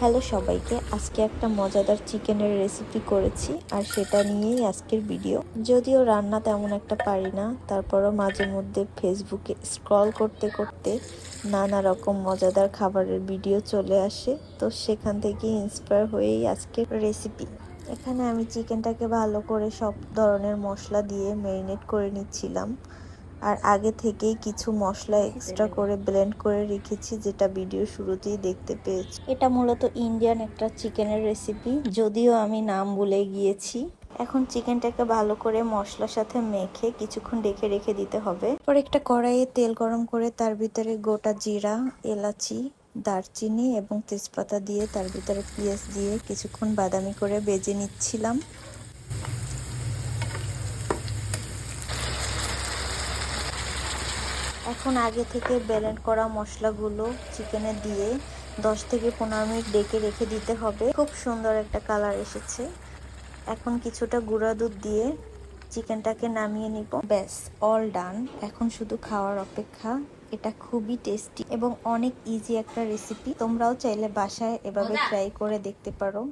Hello সবাইকে, আজকে একটা মজাদার চিকেনের রেসিপি করেছি আর সেটা নিয়েই আজকের ভিডিও। যদিও রান্না তেমন একটা পারি না, তারপরও মাঝে মধ্যে ফেসবুকে স্ক্রল করতে করতে নানা রকম মজাদার খাবারের ভিডিও চলে আসে, তো সেখান থেকে ইন্সপায়ার হয়েই আজকের রেসিপি। এখানে আমি চিকেনটাকে ভালো করে সব ধরনের মশলা দিয়ে ম্যারিনেট করে নিচ্ছিলাম। আর আগে থেকেই কিছু মশলা এক্সট্রা করে ব্লেন্ড করে রেখেছি, যেটা ভিডিও শুরুতেই দেখতে পেয়েছি। এটা মূলত ইন্ডিয়ান একটা চিকেনের রেসিপি, যদিও আমি নাম ভুলে গিয়েছি। এখন চিকেনটাকে ভালো করে মশলার সাথে মেখে কিছুক্ষণ রেখে দিতে হবে। পরে একটা কড়াইয়ে তেল গরম করে তার ভিতরে গোটা জিরা, এলাচি, দারচিনি এবং তেজপাতা দিয়ে তার ভিতরে পেঁয়াজ দিয়ে কিছুক্ষণ বাদামি করে ভেজে নিচ্ছিলাম। এখন আগে থেকে ব্লেন্ড করা মশলাগুলো চিকেনে দিয়ে 10 থেকে 15 মিনিট রেখে দিতে হবে। খুব সুন্দর একটা কালার এসেছে। এখন কিছুটা গুঁড়া দুধ দিয়ে চিকেনটাকে নামিয়ে নিব। ব্যাস, অল ডান। এখন শুধু খাওয়ার অপেক্ষা। এটা খুবই টেস্টি এবং অনেক ইজি একটা রেসিপি। তোমরাও চাইলে বাসায় এভাবে ট্রাই করে দেখতে পারো।